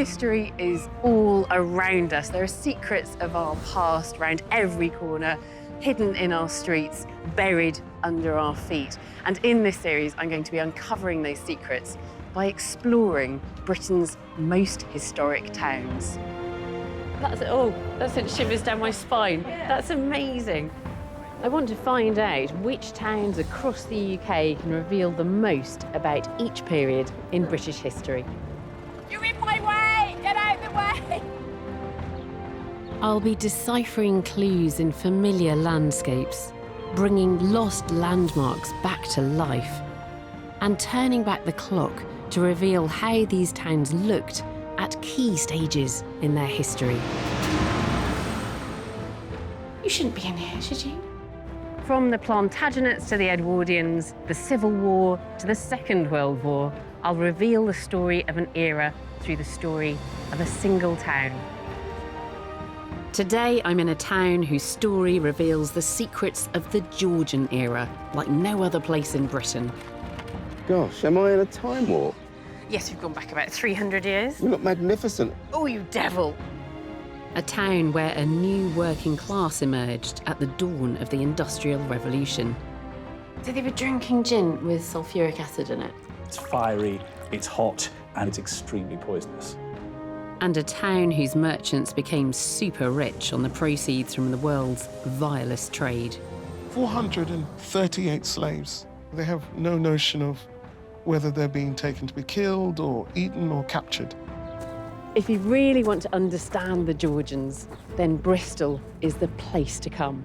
History is all around us. There are secrets of our past around every corner, hidden in our streets, buried under our feet. And in this series, I'm going to be uncovering those secrets by exploring Britain's most historic towns. That sent shivers down my spine. That's amazing. I want to find out which towns across the UK can reveal the most about each period in British history. You're in my way! Get out of the way! I'll be deciphering clues in familiar landscapes, bringing lost landmarks back to life, and turning back the clock to reveal how these towns looked at key stages in their history. You shouldn't be in here, should you? From the Plantagenets to the Edwardians, the Civil War to the Second World War, I'll reveal the story of an era through the story of a single town. Today, I'm in a town whose story reveals the secrets of the Georgian era, like no other place in Britain. Gosh, am I in a time warp? Yes, we've gone back about 300 years. You look magnificent. Oh, you devil! A town where a new working class emerged at the dawn of the Industrial Revolution. So they were drinking gin with sulfuric acid in it. It's fiery, it's hot, and it's extremely poisonous. And a town whose merchants became super rich on the proceeds from the world's vilest trade. 438 slaves. They have no notion of whether they're being taken to be killed or eaten or captured. If you really want to understand the Georgians, then Bristol is the place to come.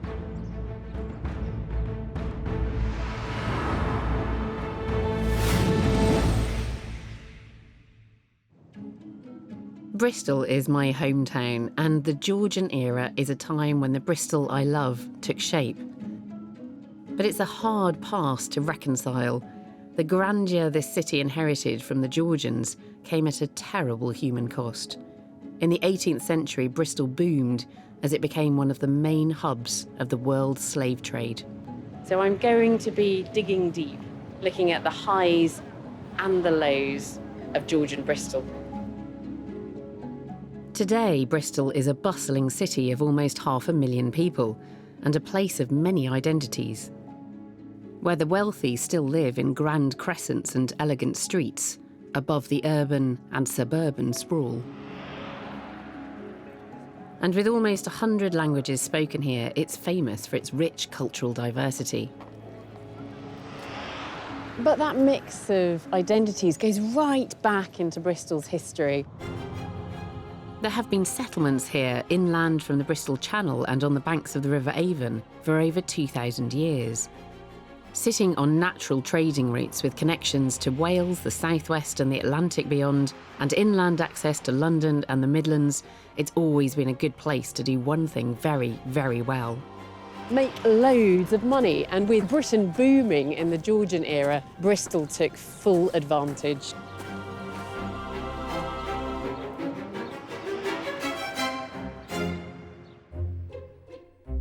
Bristol is my hometown, and the Georgian era is a time when the Bristol I love took shape. But it's a hard past to reconcile. The grandeur this city inherited from the Georgians came at a terrible human cost. In the 18th century, Bristol boomed as it became one of the main hubs of the world's slave trade. So I'm going to be digging deep, looking at the highs and the lows of Georgian Bristol. Today, Bristol is a bustling city of almost 500,000 people and a place of many identities, where the wealthy still live in grand crescents and elegant streets, above the urban and suburban sprawl. And with almost 100 languages spoken here, it's famous for its rich cultural diversity. But that mix of identities goes right back into Bristol's history. There have been settlements here inland from the Bristol Channel and on the banks of the River Avon for over 2,000 years. Sitting on natural trading routes with connections to Wales, the southwest and the Atlantic beyond, and inland access to London and the Midlands, it's always been a good place to do one thing very, very well: make loads of money. And with Britain booming in the Georgian era, Bristol took full advantage.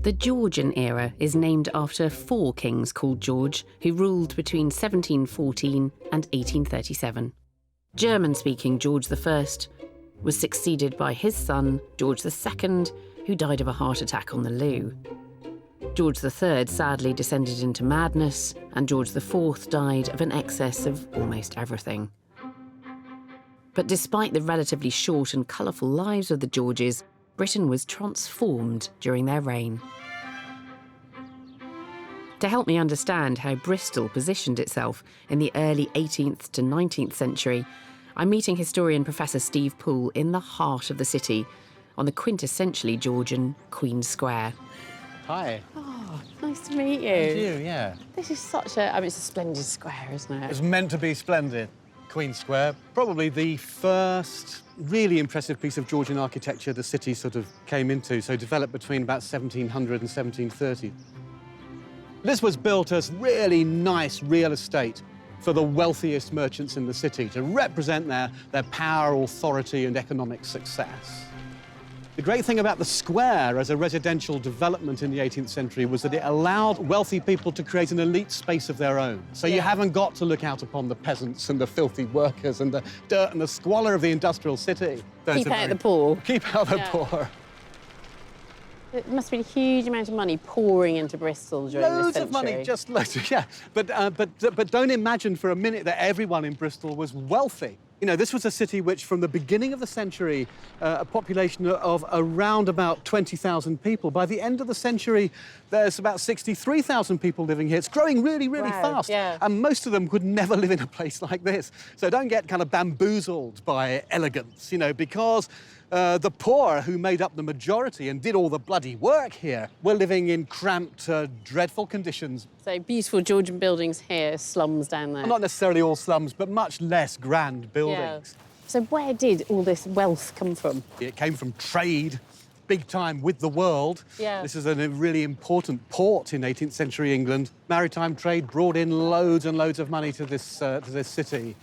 The Georgian era is named after 4 kings called George, who ruled between 1714 and 1837. German-speaking George I was succeeded by his son, George II, who died of a heart attack on the loo. George III sadly descended into madness, and George IV died of an excess of almost everything. But despite the relatively short and colourful lives of the Georges, Britain was transformed during their reign. To help me understand how Bristol positioned itself in the early 18th to 19th century, I'm meeting historian Professor Steve Poole in the heart of the city, on the quintessentially Georgian Queen's Square. Hi. Oh, nice to meet you. And you, yeah. This is such a, it's a splendid square, isn't it? It's meant to be splendid. Queen's Square, probably the first really impressive piece of Georgian architecture the city sort of came into, so developed between about 1700 and 1730. This was built as really nice real estate for the wealthiest merchants in the city to represent their power, authority and economic success. The great thing about the square as a residential development in the 18th century was that it allowed wealthy people to create an elite space of their own. So you haven't got to look out upon the peasants and the filthy workers and the dirt and the squalor of the industrial city. Keep out the poor. Keep out the poor. It must have been a huge amount of money pouring into Bristol during this Loads century. of money, just loads of, yeah. But don't imagine for a minute that everyone in Bristol was wealthy. You know, this was a city which, from the beginning of the century, a population of around about 20,000 people. By the end of the century, there's about 63,000 people living here. It's growing really, really fast. Yeah. And most of them could never live in a place like this. So don't get kind of bamboozled by elegance, you know, because the poor, who made up the majority and did all the bloody work here, were living in cramped, dreadful conditions. So beautiful Georgian buildings here, slums down there. Not necessarily all slums, but much less grand buildings. Yeah. So where did all this wealth come from? It came from trade, big time with the world. Yeah. This is a really important port in 18th century England. Maritime trade brought in loads and loads of money to this city.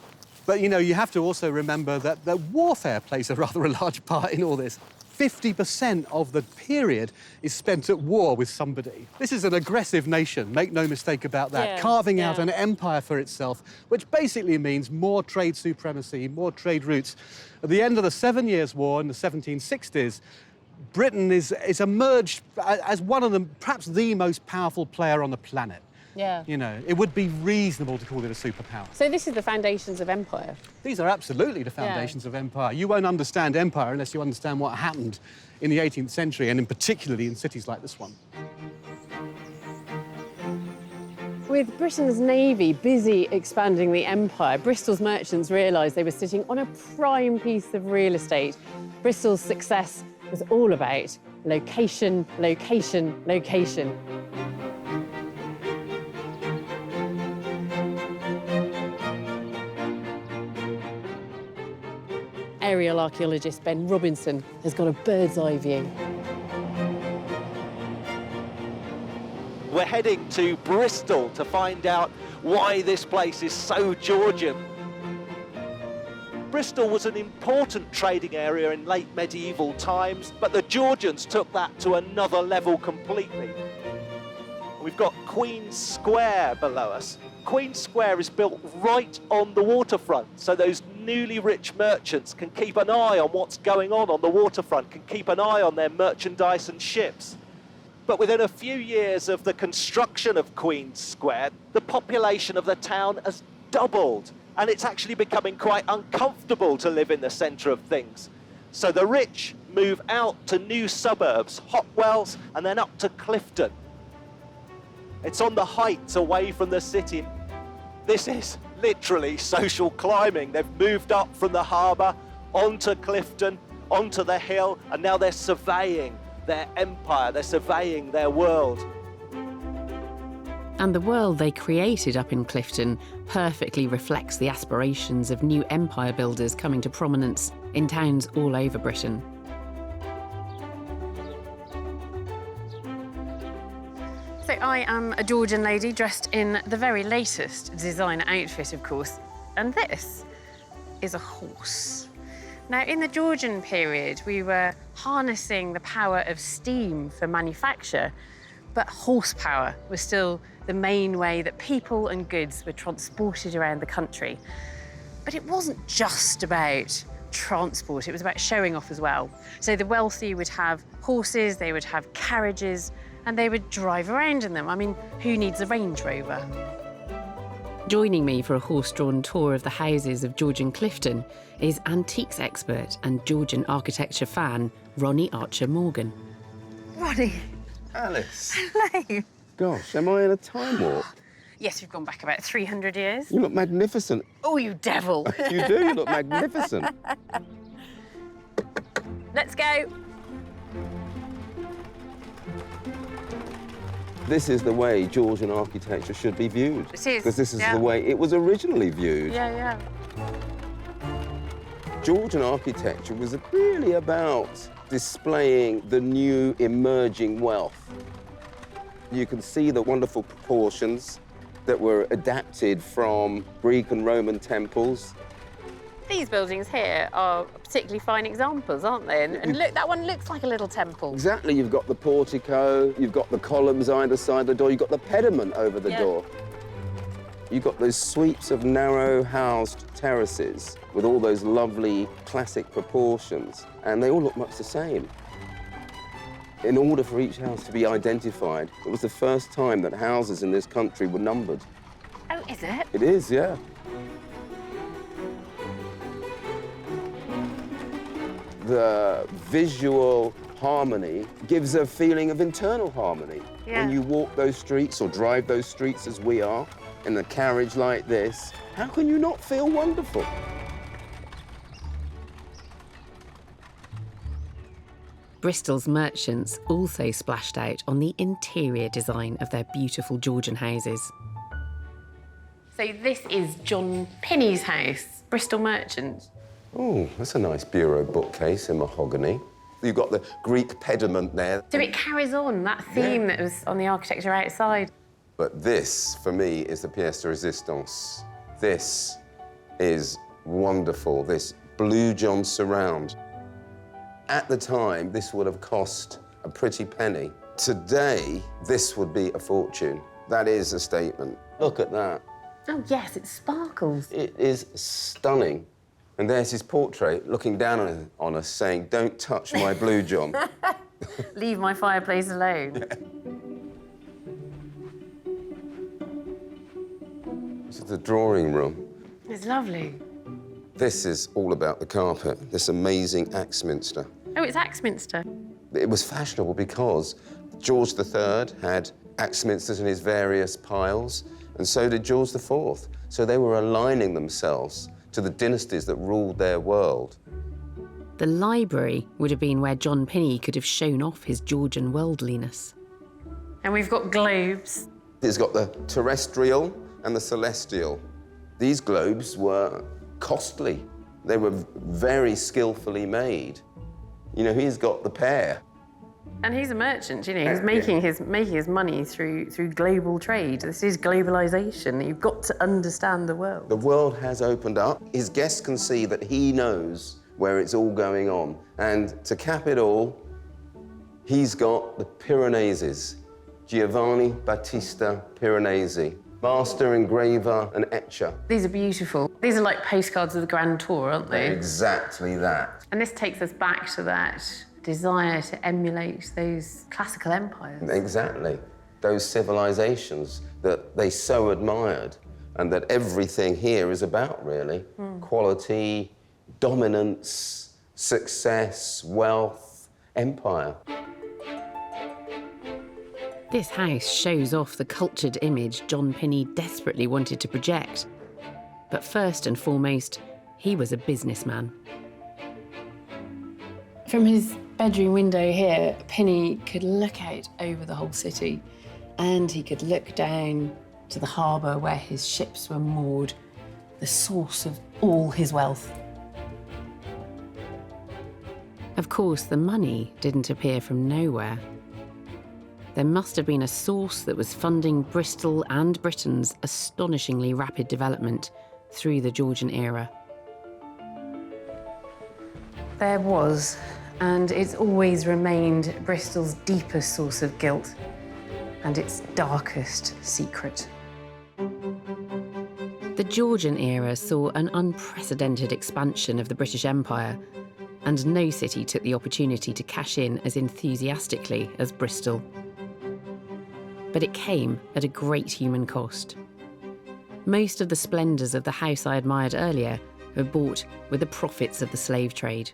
But, you know, you have to also remember that warfare plays a rather large part in all this. 50% of the period is spent at war with somebody. This is an aggressive nation, make no mistake about that, carving out an empire for itself, which basically means more trade supremacy, more trade routes. At the end of the 7 Years' War in the 1760s, Britain is emerged as one of the, perhaps the most powerful player on the planet. Yeah. You know, it would be reasonable to call it a superpower. So this is the foundations of empire? These are absolutely the foundations of empire. You won't understand empire unless you understand what happened in the 18th century, and in particularly in cities like this one. With Britain's navy busy expanding the empire, Bristol's merchants realised they were sitting on a prime piece of real estate. Bristol's success was all about location, location, location. Aerial archaeologist Ben Robinson has got a bird's eye view. We're heading to Bristol to find out why this place is so Georgian. Bristol was an important trading area in late medieval times, but the Georgians took that to another level completely. We've got Queen Square below us. Queen Square is built right on the waterfront, so those newly rich merchants can keep an eye on what's going on the waterfront, can keep an eye on their merchandise and ships. But within a few years of the construction of Queen Square, the population of the town has doubled, and it's actually becoming quite uncomfortable to live in the centre of things. So the rich move out to new suburbs, Hotwells, and then up to Clifton. It's on the heights away from the city. This is literally social climbing. They've moved up from the harbour, onto Clifton, onto the hill, and now they're surveying their empire, they're surveying their world. And the world they created up in Clifton perfectly reflects the aspirations of new empire builders coming to prominence in towns all over Britain. So I am a Georgian lady dressed in the very latest designer outfit, of course, and this is a horse. Now, in the Georgian period, we were harnessing the power of steam for manufacture, but horsepower was still the main way that people and goods were transported around the country. But it wasn't just about transport, it was about showing off as well. So the wealthy would have horses, they would have carriages, and they would drive around in them. I mean, who needs a Range Rover? Joining me for a horse-drawn tour of the houses of Georgian Clifton is antiques expert and Georgian architecture fan, Ronnie Archer-Morgan. Ronnie. Alice. Hello. Gosh, am I in a time warp? Yes, we've gone back about 300 years. You look magnificent. Oh, you devil. You do, you look magnificent. Let's go. This is the way Georgian architecture should be viewed. It is, Because this is yeah. the way it was originally viewed. Yeah. Georgian architecture was really about displaying the new emerging wealth. You can see the wonderful proportions that were adapted from Greek and Roman temples. These buildings here are particularly fine examples, aren't they? And look, that one looks like a little temple. Exactly, you've got the portico, you've got the columns either side of the door, you've got the pediment over the door. You've got those sweeps of narrow-housed terraces with all those lovely classic proportions, and they all look much the same. In order for each house to be identified, it was the first time that houses in this country were numbered. Oh, is it? It is, yeah. The visual harmony gives a feeling of internal harmony. Yeah. When you walk those streets or drive those streets as we are, in a carriage like this, how can you not feel wonderful? Bristol's merchants also splashed out on the interior design of their beautiful Georgian houses. So this is John Pinney's house, Bristol merchant. Oh, that's a nice bureau bookcase in mahogany. You've got the Greek pediment there. So it carries on that theme that was on the architecture outside. But this, for me, is the pièce de résistance. This is wonderful, this Blue John surround. At the time, this would have cost a pretty penny. Today, this would be a fortune. That is a statement. Look at that. Oh, yes, it sparkles. It is stunning. And there's his portrait looking down on us saying, "Don't touch my Blue John." Leave my fireplace alone. This is the drawing room. It's lovely. This is all about the carpet, this amazing Axminster. Oh, it's Axminster. It was fashionable because George III had Axminsters in his various piles, and so did George IV. So they were aligning themselves to the dynasties that ruled their world. The library would have been where John Pinney could have shown off his Georgian worldliness. And we've got globes. It's got the terrestrial and the celestial. These globes were costly. They were very skillfully made. You know, he's got the pair. And he's a merchant, you know, he's making his money through global trade. This is globalization. You've got to understand the world. The world has opened up. His guests can see that he knows where it's all going on. And to cap it all, he's got the Piranesi, Giovanni Battista Piranesi, master engraver and etcher. These are beautiful. These are like postcards of the Grand Tour, aren't they? Exactly that. And this takes us back to that desire to emulate those classical empires. Exactly. Those civilizations that they so admired and that everything here is about, really. Quality, dominance, success, wealth, empire. This house shows off the cultured image John Pinney desperately wanted to project. But first and foremost, he was a businessman. From his bedroom window here, Pinney could look out over the whole city, and he could look down to the harbour where his ships were moored, the source of all his wealth. Of course, the money didn't appear from nowhere. There must have been a source that was funding Bristol and Britain's astonishingly rapid development through the Georgian era. There was, and it's always remained Bristol's deepest source of guilt and its darkest secret. The Georgian era saw an unprecedented expansion of the British Empire, and no city took the opportunity to cash in as enthusiastically as Bristol. But it came at a great human cost. Most of the splendours of the house I admired earlier were bought with the profits of the slave trade.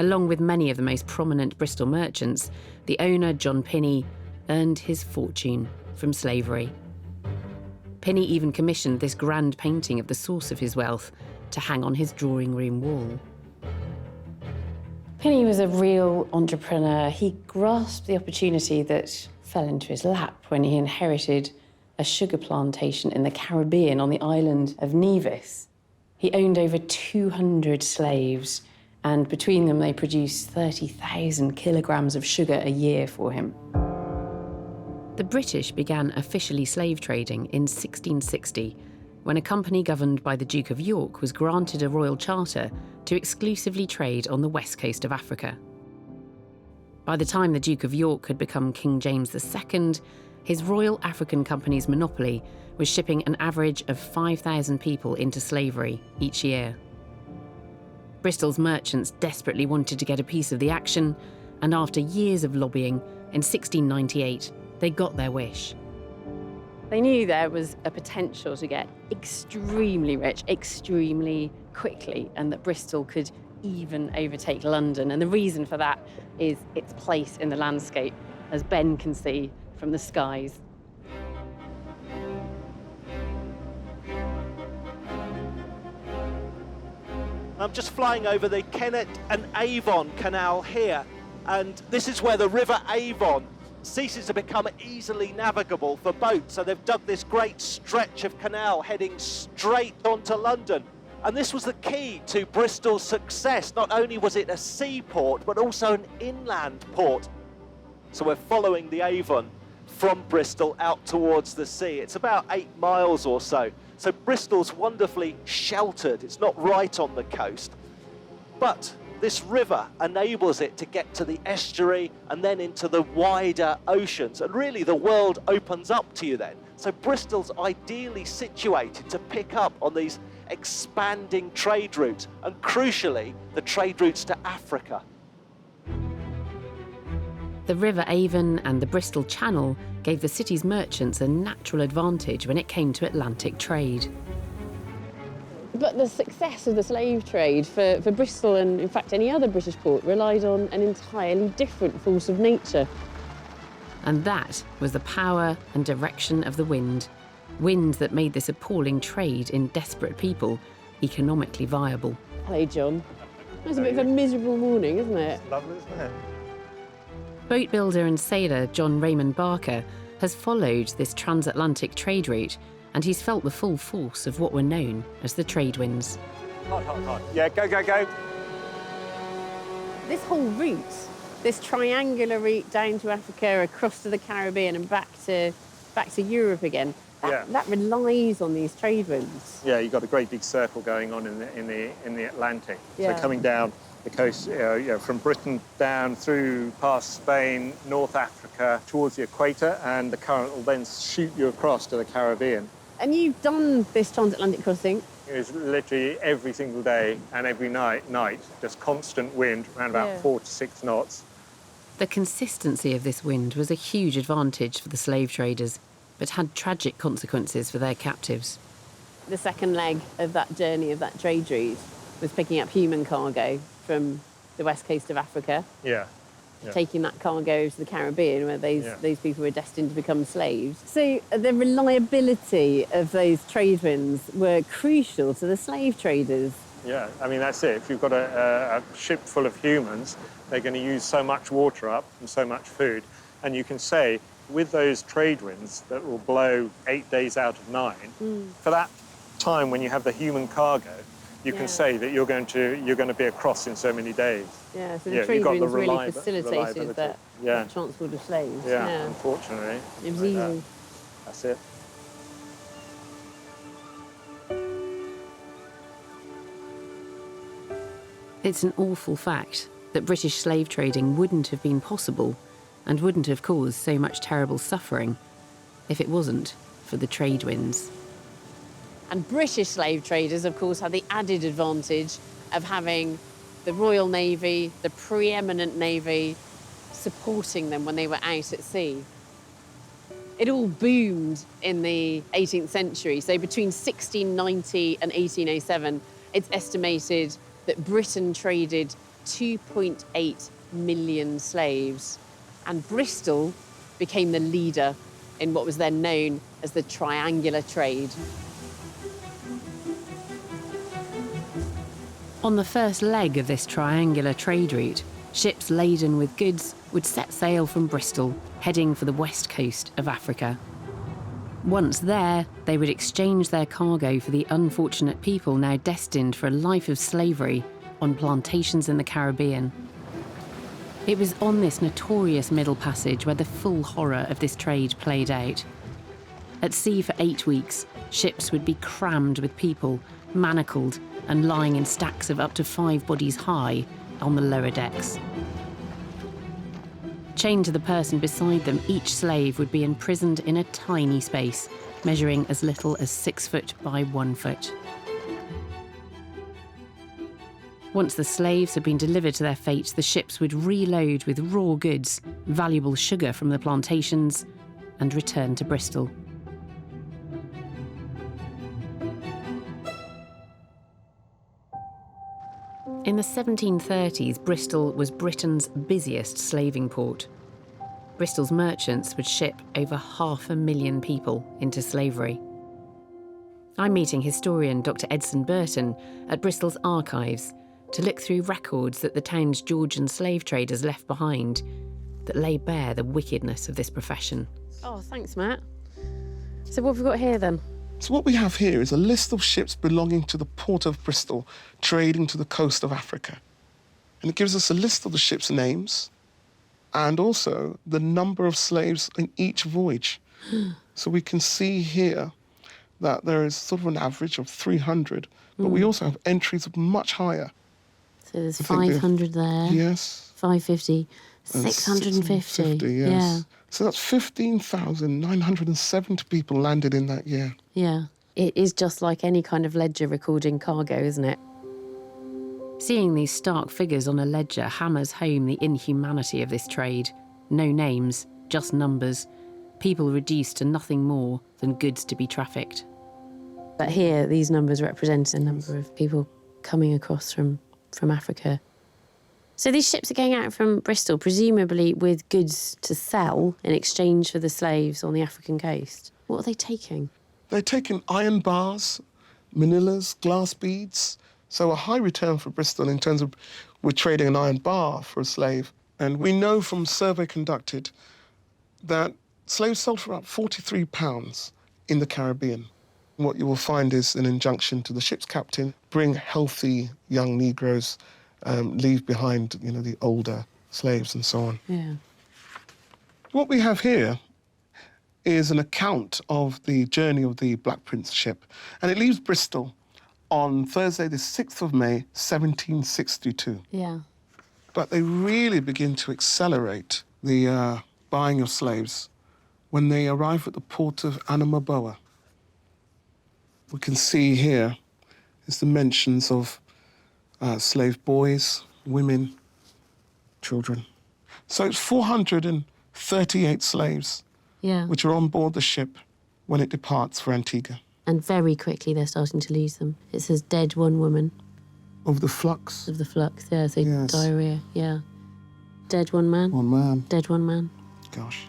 Along with many of the most prominent Bristol merchants, the owner, John Pinney, earned his fortune from slavery. Pinney even commissioned this grand painting of the source of his wealth to hang on his drawing room wall. Pinney was a real entrepreneur. He grasped the opportunity that fell into his lap when he inherited a sugar plantation in the Caribbean on the island of Nevis. He owned over 200 slaves, and between them they produced 30,000 kilograms of sugar a year for him. The British began officially slave trading in 1660, when a company governed by the Duke of York was granted a royal charter to exclusively trade on the west coast of Africa. By the time the Duke of York had become King James II, his Royal African Company's monopoly was shipping an average of 5,000 people into slavery each year. Bristol's merchants desperately wanted to get a piece of the action, and after years of lobbying, in 1698, they got their wish. They knew there was a potential to get extremely rich, extremely quickly, and that Bristol could even overtake London. And the reason for that is its place in the landscape, as Ben can see from the skies. I'm just flying over the Kennet and Avon Canal here, and this is where the River Avon ceases to become easily navigable for boats. So they've dug this great stretch of canal heading straight onto London. And this was the key to Bristol's success. Not only was it a seaport, but also an inland port. So we're following the Avon from Bristol out towards the sea. It's about 8 miles or so. So Bristol's wonderfully sheltered. It's not right on the coast. But this river enables it to get to the estuary and then into the wider oceans. And really the world opens up to you then. So Bristol's ideally situated to pick up on these expanding trade routes, and crucially, the trade routes to Africa. The River Avon and the Bristol Channel gave the city's merchants a natural advantage when it came to Atlantic trade. But the success of the slave trade for Bristol, and in fact any other British port, relied on an entirely different force of nature. And that was the power and direction of the wind. Wind that made this appalling trade in desperate people economically viable. Hello, John. It's a bit of a miserable morning, isn't it? It's lovely, isn't it? Boat builder and sailor John Raymond Barker has followed this transatlantic trade route, and he's felt the full force of what were known as the trade winds. Hot, hot, hot. Yeah, go, go, go. This whole route, this triangular route down to Africa, across to the Caribbean and back to Europe again, that relies on these trade winds. Yeah, you've got a great big circle going on in the Atlantic. Yeah. So coming down the coast, from Britain down through past Spain, North Africa, towards the equator, and the current will then shoot you across to the Caribbean. And you've done this transatlantic crossing? It was literally every single day and every night, just constant wind, around about 4 to 6 knots. The consistency of this wind was a huge advantage for the slave traders, but had tragic consequences for their captives. The second leg of that journey, of that trade route, was picking up human cargo from the west coast of Africa, taking that cargo to the Caribbean, where those people were destined to become slaves. So the reliability of those trade winds were crucial to the slave traders. Yeah, I mean, that's it. If you've got a ship full of humans, they're going to use so much water up and so much food. And you can say, with those trade winds that will blow 8 days out of 9, for that time when you have the human cargo, you can say that you're going to be across in so many days. Yeah, so the trade winds really facilitated that transport of slaves. Yeah, unfortunately. It was easy. That's it. It's an awful fact that British slave trading wouldn't have been possible and wouldn't have caused so much terrible suffering if it wasn't for the trade winds. And British slave traders, of course, had the added advantage of having the Royal Navy, the preeminent Navy, supporting them when they were out at sea. It all boomed in the 18th century. So between 1690 and 1807, it's estimated that Britain traded 2.8 million slaves. And Bristol became the leader in what was then known as the triangular trade. On the first leg of this triangular trade route, ships laden with goods would set sail from Bristol, heading for the west coast of Africa. Once there, they would exchange their cargo for the unfortunate people now destined for a life of slavery on plantations in the Caribbean. It was on this notorious Middle Passage where the full horror of this trade played out. At sea for 8 weeks, Ships would be crammed with people, manacled and lying in stacks of up to 5 bodies high on the lower decks. Chained to the person beside them, each slave would be imprisoned in a tiny space, measuring as little as 6 foot by 1 foot. Once the slaves had been delivered to their fate, the ships would reload with raw goods, valuable sugar from the plantations, and return to Bristol. In the 1730s, Bristol was Britain's busiest slaving port. Bristol's merchants would ship over 500,000 people into slavery. I'm meeting historian Dr. Edson Burton at Bristol's archives to look through records that the town's Georgian slave traders left behind that lay bare the wickedness of this profession. Oh, thanks, Matt. So what have we got here then? So what we have here is a list of ships belonging to the port of Bristol, trading to the coast of Africa. And it gives us a list of the ships' names and also the number of slaves in each voyage. So we can see here that there is sort of an average of 300, but we also have entries of much higher. So there's 500 there. Yes. 550, 650. Yes. Yeah. So that's 15,970 people landed in that year. Yeah. It is just like any kind of ledger recording cargo, isn't it? Seeing these stark figures on a ledger hammers home the inhumanity of this trade. No names, just numbers. People reduced to nothing more than goods to be trafficked. But here, these numbers represent a number of people coming across from Africa. So these ships are going out from Bristol, presumably with goods to sell in exchange for the slaves on the African coast. What are they taking? They're taking iron bars, manillas, glass beads. So a high return for Bristol in terms of we're trading an iron bar for a slave. And we know from a survey conducted that slaves sold for about £43 in the Caribbean. What you will find is an injunction to the ship's captain, bring healthy young Negroes, leave behind, the older slaves and so on. Yeah. What we have here is an account of the journey of the Black Prince ship, and it leaves Bristol on Thursday, the 6th of May, 1762. Yeah. But they really begin to accelerate the buying of slaves when they arrive at the port of Anamaboa. We can see here is the mentions of slave boys, women, children. So it's 438 slaves which are on board the ship when it departs for Antigua. And very quickly they're starting to lose them. It says dead 1 woman. Of the flux? Of the flux, yeah, so yes. Diarrhea, yeah. Dead 1 man. 1 man. Dead 1 man. Gosh.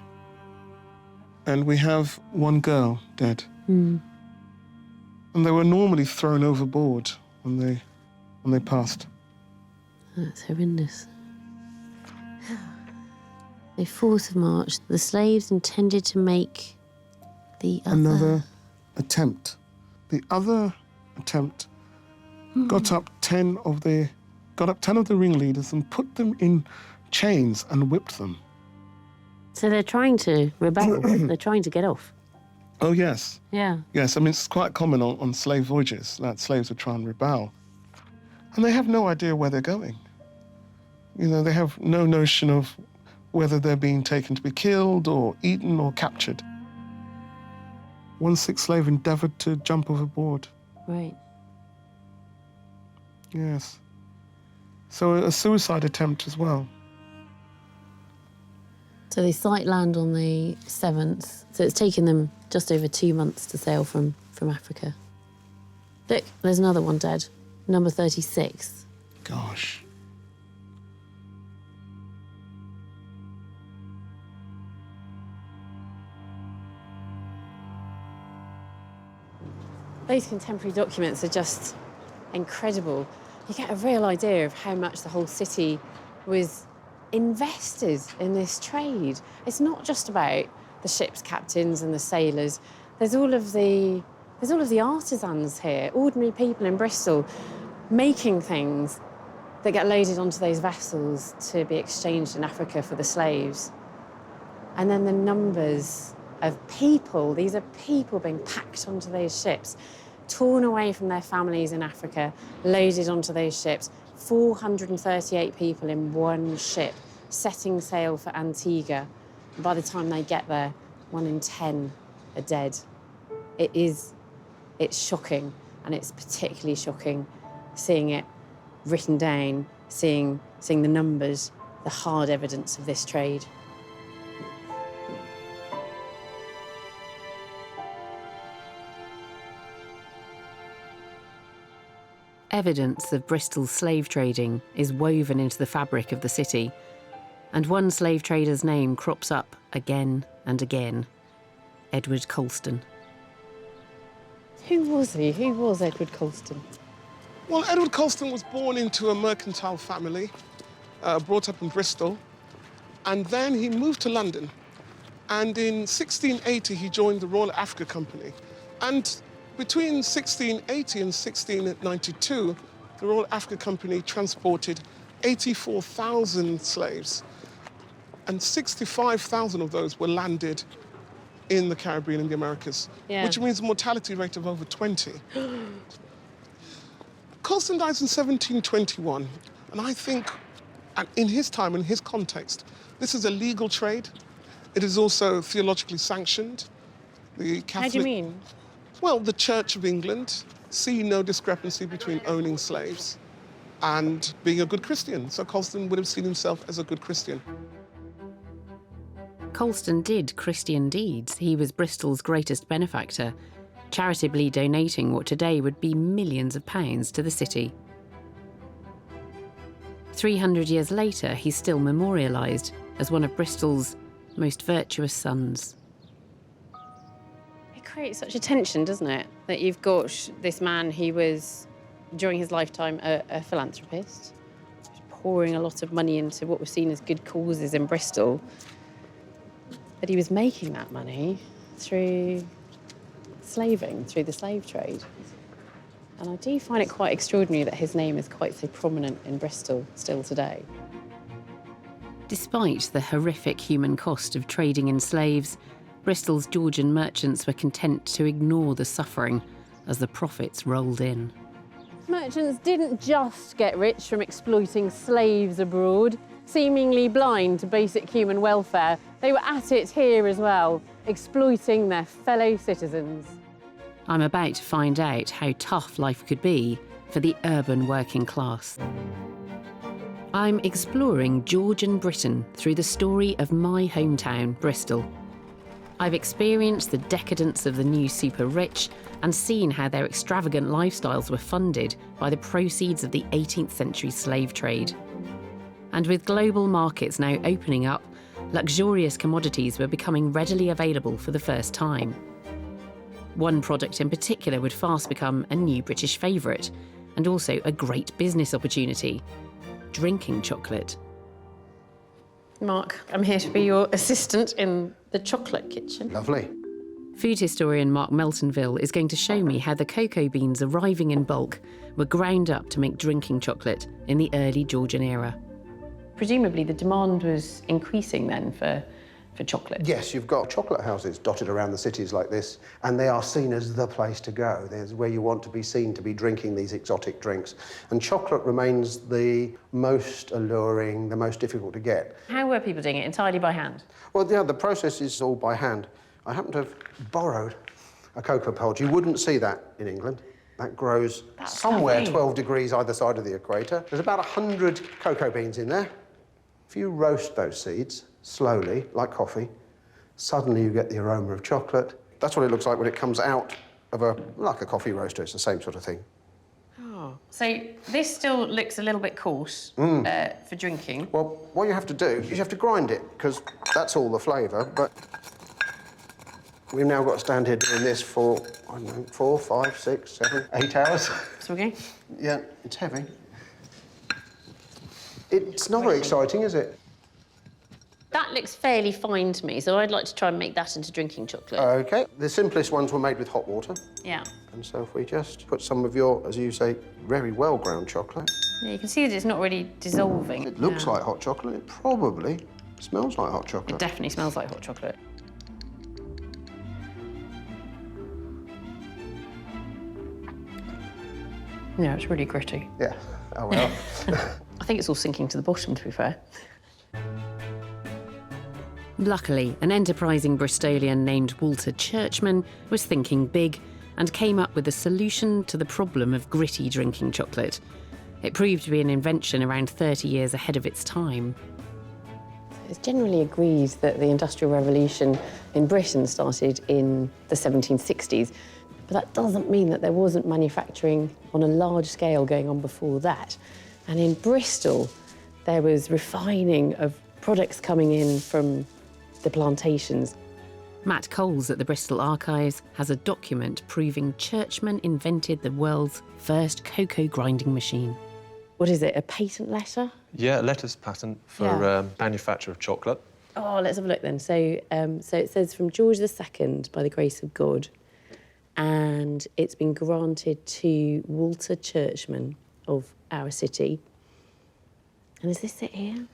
And we have 1 girl dead. Mm. And they were normally thrown overboard when they passed. That's horrendous. The 4th of March, the slaves intended to make the another attempt. The other attempt got up 10 of the ringleaders and put them in chains and whipped them. So they're trying to rebel. They're trying to get off. Oh, yes. Yeah. Yes, I mean, it's quite common on slave voyages that slaves would try and rebel. And they have no idea where they're going. They have no notion of whether they're being taken to be killed or eaten or captured. 1 sick slave endeavoured to jump overboard. Right. Yes. So a suicide attempt as well. So they sight land on the 7th. So it's taken them just over 2 months to sail from Africa. Look, there's another one dead. Number 36. Gosh. Those contemporary documents are just incredible. You get a real idea of how much the whole city was invested in this trade. It's not just about the ship's captains and the sailors. There's all of the artisans here, ordinary people in Bristol, making things that get loaded onto those vessels to be exchanged in Africa for the slaves. And then the numbers of people. These are people being packed onto those ships, torn away from their families in Africa, loaded onto those ships. 438 people in one ship, setting sail for Antigua. And by the time they get there, 1 in 10 are dead. It's shocking, and it's particularly shocking seeing it written down, seeing the numbers, the hard evidence of this trade. Evidence of Bristol's slave trading is woven into the fabric of the city, and one slave trader's name crops up again and again: Edward Colston. Who was he? Who was Edward Colston? Well, Edward Colston was born into a mercantile family, brought up in Bristol, and then he moved to London. And in 1680, he joined the Royal Africa Company. And between 1680 and 1692, the Royal Africa Company transported 84,000 slaves, and 65,000 of those were landed in the Caribbean and the Americas, which means a mortality rate of over 20. Colston dies in 1721, and I think, in his time, in his context, this is a legal trade. It is also theologically sanctioned. The Catholic... How do you mean? Well, the Church of England see no discrepancy between owning slaves and being a good Christian. So Colston would have seen himself as a good Christian. Colston did Christian deeds. He was Bristol's greatest benefactor, charitably donating what today would be millions of pounds to the city. 300 years later, he's still memorialised as one of Bristol's most virtuous sons. Creates such a tension, doesn't it? That you've got this man who was, during his lifetime, a philanthropist, pouring a lot of money into what was seen as good causes in Bristol, but he was making that money through slaving, through the slave trade. And I do find it quite extraordinary that his name is quite so prominent in Bristol still today. Despite the horrific human cost of trading in slaves, Bristol's Georgian merchants were content to ignore the suffering as the profits rolled in. Merchants didn't just get rich from exploiting slaves abroad, seemingly blind to basic human welfare. They were at it here as well, exploiting their fellow citizens. I'm about to find out how tough life could be for the urban working class. I'm exploring Georgian Britain through the story of my hometown, Bristol. I've experienced the decadence of the new super rich and seen how their extravagant lifestyles were funded by the proceeds of the 18th century slave trade. And with global markets now opening up, luxurious commodities were becoming readily available for the first time. One product in particular would fast become a new British favourite, and also a great business opportunity: drinking chocolate. Mark, I'm here to be your assistant in the chocolate kitchen. Lovely. Food historian Mark Meltonville is going to show me how the cocoa beans arriving in bulk were ground up to make drinking chocolate in the early Georgian era. Presumably the demand was increasing then for chocolate. Yes, you've got chocolate houses dotted around the cities like this, and they are seen as the place to go. There's where you want to be seen to be drinking these exotic drinks. And chocolate remains the most alluring, the most difficult to get. How were people doing it? Entirely by hand? Well, yeah, the process is all by hand. I happen to have borrowed a cocoa pod. You wouldn't see that in England. That grows somewhere lovely. 12 degrees either side of the equator. There's about 100 cocoa beans in there. If you roast those seeds slowly, like coffee, suddenly you get the aroma of chocolate. That's what it looks like when it comes out of like a coffee roaster. It's the same sort of thing. Oh. So this still looks a little bit coarse for drinking. Well, what you have to do is you have to grind it, because that's all the flavour, but we've now got to stand here doing this for, I don't know, 4, 5, 6, 7, 8 hours. So we're going? Yeah, it's heavy. It's not very exciting, is it? That looks fairly fine to me, so I'd like to try and make that into drinking chocolate. OK. The simplest ones were made with hot water. Yeah. And so if we just put some of your, as you say, very well-ground chocolate. Yeah, you can see that it's not really dissolving. It looks like hot chocolate. It probably smells like hot chocolate. It definitely smells like hot chocolate. Yeah, it's really gritty. Yeah. Oh, well. I think it's all sinking to the bottom, to be fair. Luckily, an enterprising Bristolian named Walter Churchman was thinking big and came up with a solution to the problem of gritty drinking chocolate. It proved to be an invention around 30 years ahead of its time. It's generally agreed that the Industrial Revolution in Britain started in the 1760s, but that doesn't mean that there wasn't manufacturing on a large scale going on before that. And in Bristol, there was refining of products coming in from the plantations. Matt Coles at the Bristol Archives has a document proving Churchman invented the world's first cocoa grinding machine. What is it, a patent letter? Yeah, a letters patent for manufacture of chocolate. Oh, let's have a look then. So it says from George II, by the grace of God, and it's been granted to Walter Churchman of our city. And is this it here?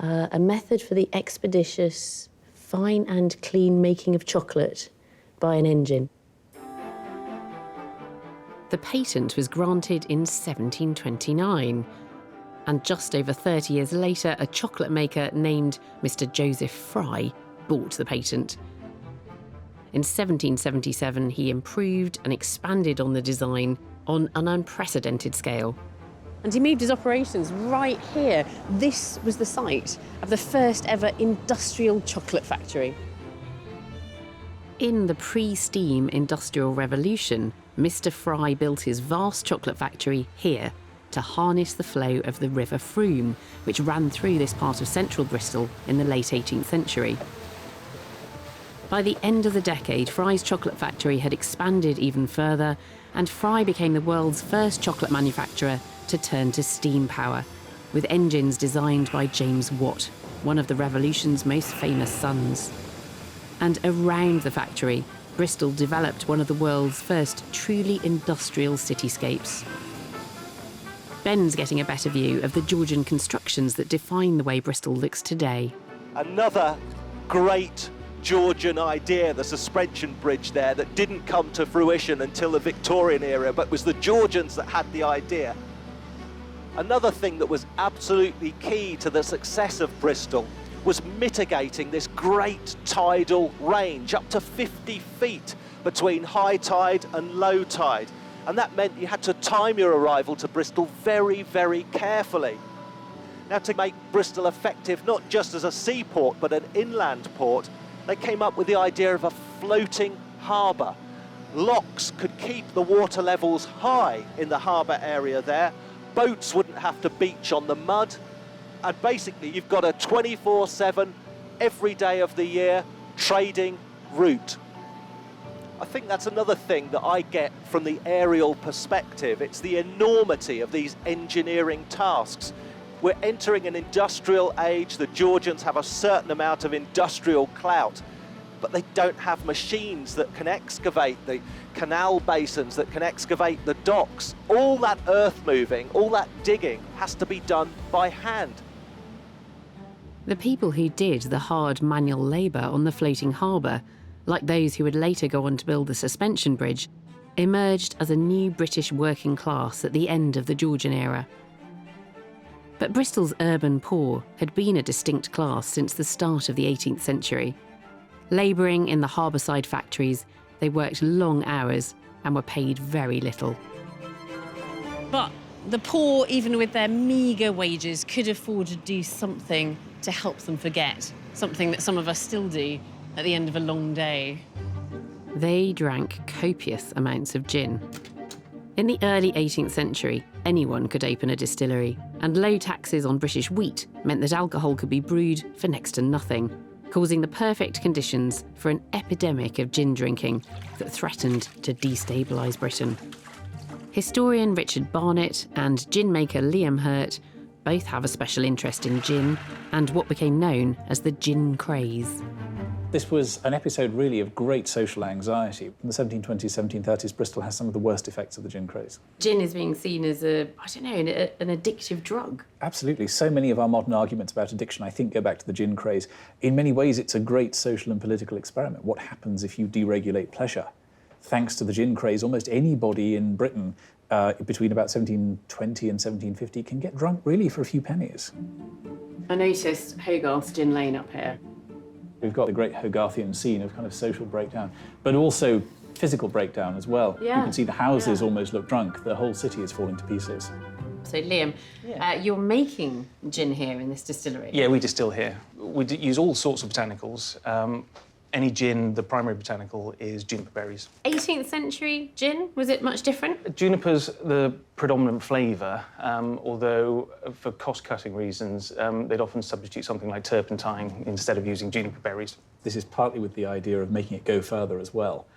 A method for the expeditious, fine and clean making of chocolate by an engine. The patent was granted in 1729, and just over 30 years later, a chocolate maker named Mr. Joseph Fry bought the patent. In 1777, he improved and expanded on the design on an unprecedented scale. And he moved his operations right here. This was the site of the first ever industrial chocolate factory. In the pre-steam Industrial Revolution, Mr. Fry built his vast chocolate factory here to harness the flow of the River Frome, which ran through this part of central Bristol in the late 18th century. By the end of the decade, Fry's chocolate factory had expanded even further, and Fry became the world's first chocolate manufacturer to turn to steam power, with engines designed by James Watt, one of the Revolution's most famous sons. And around the factory, Bristol developed one of the world's first truly industrial cityscapes. Ben's getting a better view of the Georgian constructions that define the way Bristol looks today. Another great Georgian idea, the suspension bridge there, that didn't come to fruition until the Victorian era, but was the Georgians that had the idea. Another thing that was absolutely key to the success of Bristol was mitigating this great tidal range, up to 50 feet between high tide and low tide. And that meant you had to time your arrival to Bristol very, very carefully. Now, to make Bristol effective, not just as a seaport, but an inland port, they came up with the idea of a floating harbour. Locks could keep the water levels high in the harbour area there. Boats wouldn't have to beach on the mud. And basically, you've got a 24/7, every day of the year, trading route. I think that's another thing that I get from the aerial perspective. It's the enormity of these engineering tasks. We're entering an industrial age. The Georgians have a certain amount of industrial clout, but they don't have machines that can excavate the canal basins, that can excavate the docks. All that earth moving, all that digging has to be done by hand. The people who did the hard manual labour on the floating harbour, like those who would later go on to build the suspension bridge, emerged as a new British working class at the end of the Georgian era. But Bristol's urban poor had been a distinct class since the start of the 18th century. Labouring in the harbourside factories, they worked long hours and were paid very little. But the poor, even with their meagre wages, could afford to do something to help them forget, something that some of us still do at the end of a long day. They drank copious amounts of gin. In the early 18th century, anyone could open a distillery, and low taxes on British wheat meant that alcohol could be brewed for next to nothing, causing the perfect conditions for an epidemic of gin drinking that threatened to destabilise Britain. Historian Richard Barnett and gin maker Liam Hurt both have a special interest in gin and what became known as the gin craze. This was an episode, really, of great social anxiety. In the 1720s, 1730s, Bristol has some of the worst effects of the gin craze. Gin is being seen as an addictive drug. Absolutely. So many of our modern arguments about addiction, I think, go back to the gin craze. In many ways, it's a great social and political experiment. What happens if you deregulate pleasure? Thanks to the gin craze, almost anybody in Britain between about 1720 and 1750 can get drunk really for a few pennies. I noticed Hogarth's Gin Lane up here. We've got the great Hogarthian scene of kind of social breakdown, but also physical breakdown as well. Yeah. You can see the houses almost look drunk. The whole city is falling to pieces. So, Liam, you're making gin here in this distillery? Yeah, we distill here. We use all sorts of botanicals. Any gin, the primary botanical is juniper berries. 18th century gin, was it much different? Juniper's the predominant flavour, although for cost-cutting reasons, they'd often substitute something like turpentine instead of using juniper berries. This is partly with the idea of making it go further as well.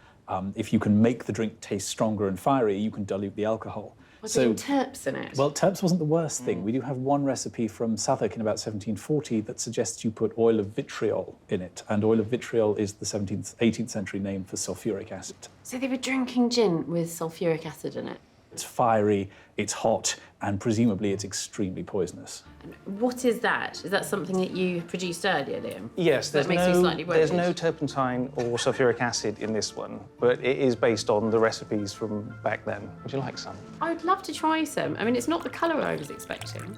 If you can make the drink taste stronger and fiery, you can dilute the alcohol. Was there terps in it? Well, terps wasn't the worst thing. We do have one recipe from Southwark in about 1740 that suggests you put oil of vitriol in it, and oil of vitriol is the 18th century name for sulfuric acid. So they were drinking gin with sulfuric acid in it? It's fiery, it's hot, and presumably it's extremely poisonous. What is that? Is that something that you produced earlier, Liam? Yes, that makes me slightly worried. there's no turpentine or sulfuric acid in this one, but it is based on the recipes from back then. Would you like some? I would love to try some. I mean, it's not the colour I was expecting.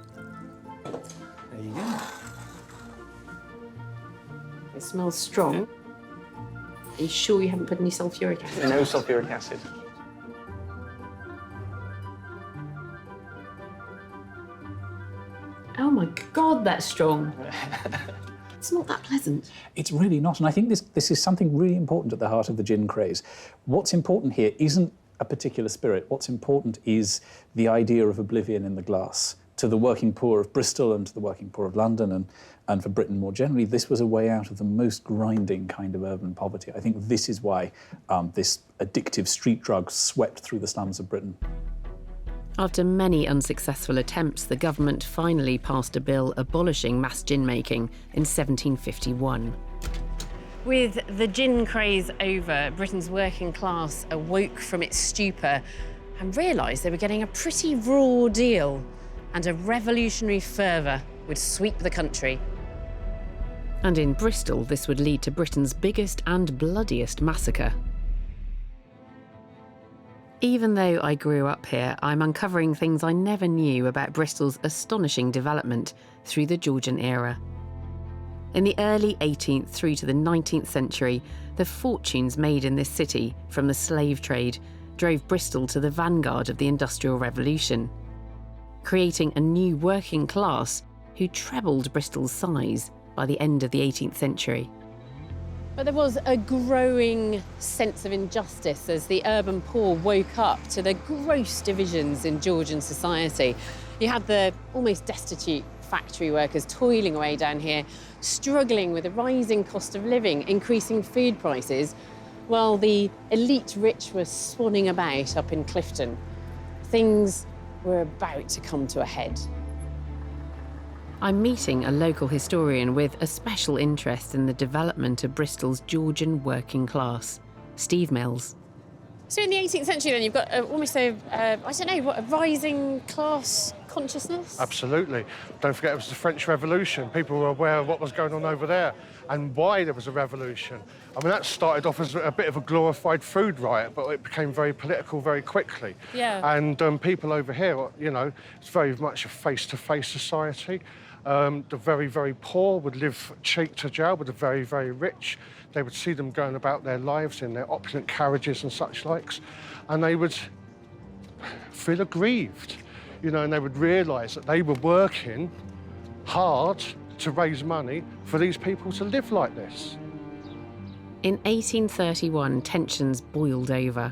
There you go. It smells strong. Are you sure you haven't put any sulfuric acid? No sulfuric acid. Oh my God, that's strong. It's not that pleasant. It's really not, and I think this is something really important at the heart of the gin craze. What's important here isn't a particular spirit. What's important is the idea of oblivion in the glass. To the working poor of Bristol and to the working poor of London and for Britain more generally, this was a way out of the most grinding kind of urban poverty. I think this is why this addictive street drug swept through the slums of Britain. After many unsuccessful attempts, the government finally passed a bill abolishing mass gin making in 1751. With the gin craze over, Britain's working class awoke from its stupor and realised they were getting a pretty raw deal, and a revolutionary fervour would sweep the country. And in Bristol, this would lead to Britain's biggest and bloodiest massacre. Even though I grew up here, I'm uncovering things I never knew about Bristol's astonishing development through the Georgian era. In the early 18th through to the 19th century, the fortunes made in this city from the slave trade drove Bristol to the vanguard of the Industrial Revolution, creating a new working class who trebled Bristol's size by the end of the 18th century. But there was a growing sense of injustice as the urban poor woke up to the gross divisions in Georgian society. You had the almost destitute factory workers toiling away down here, struggling with the rising cost of living, increasing food prices, while the elite rich were swanning about up in Clifton. Things were about to come to a head. I'm meeting a local historian with a special interest in the development of Bristol's Georgian working class, Steve Mills. So in the 18th century then, you've got almost a rising class consciousness? Absolutely. Don't forget it was the French Revolution. People were aware of what was going on over there and why there was a revolution. I mean, that started off as a bit of a glorified food riot, but it became very political very quickly. Yeah. And people over here, you know, it's very much a face-to-face society. The very, very poor would live cheek to jowl with the very, very rich. They would see them going about their lives in their opulent carriages and such likes, and they would feel aggrieved, you know, and they would realise that they were working hard to raise money for these people to live like this. In 1831, tensions boiled over.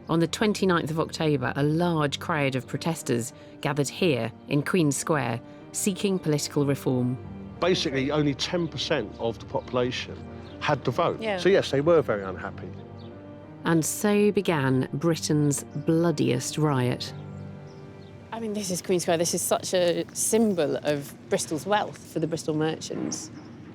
On the 29th of October, a large crowd of protesters gathered here in Queen's Square, seeking political reform. Basically, only 10% of the population had the vote. Yeah. So yes, they were very unhappy. And so began Britain's bloodiest riot. I mean, this is Queen Square. This is such a symbol of Bristol's wealth for the Bristol merchants.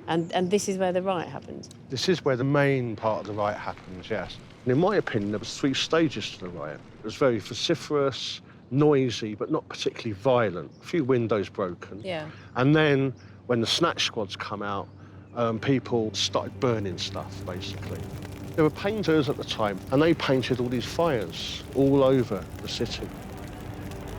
And this is where the riot happened. This is where the main part of the riot happens, yes. And in my opinion, there was 3 stages to the riot. It was very vociferous, noisy, but not particularly violent. A few windows broken. Yeah. And then when the snatch squads come out, people started burning stuff, basically. There were painters at the time, and they painted all these fires all over the city.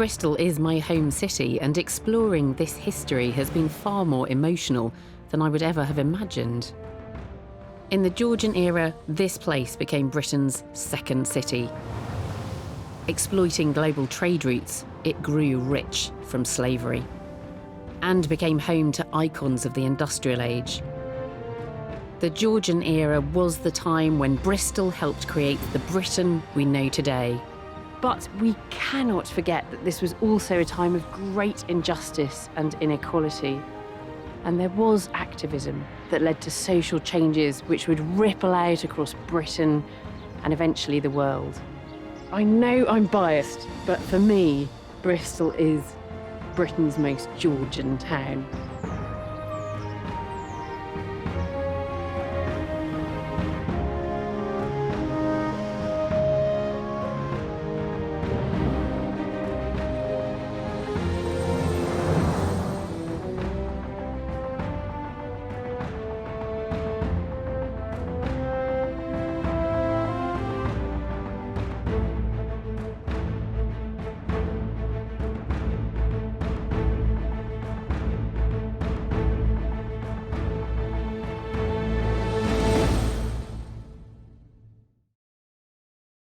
Bristol is my home city, and exploring this history has been far more emotional than I would ever have imagined. In the Georgian era, this place became Britain's second city. Exploiting global trade routes, it grew rich from slavery and became home to icons of the industrial age. The Georgian era was the time when Bristol helped create the Britain we know today. But we cannot forget that this was also a time of great injustice and inequality. And there was activism that led to social changes which would ripple out across Britain and eventually the world. I know I'm biased, but for me, Bristol is Britain's most Georgian town.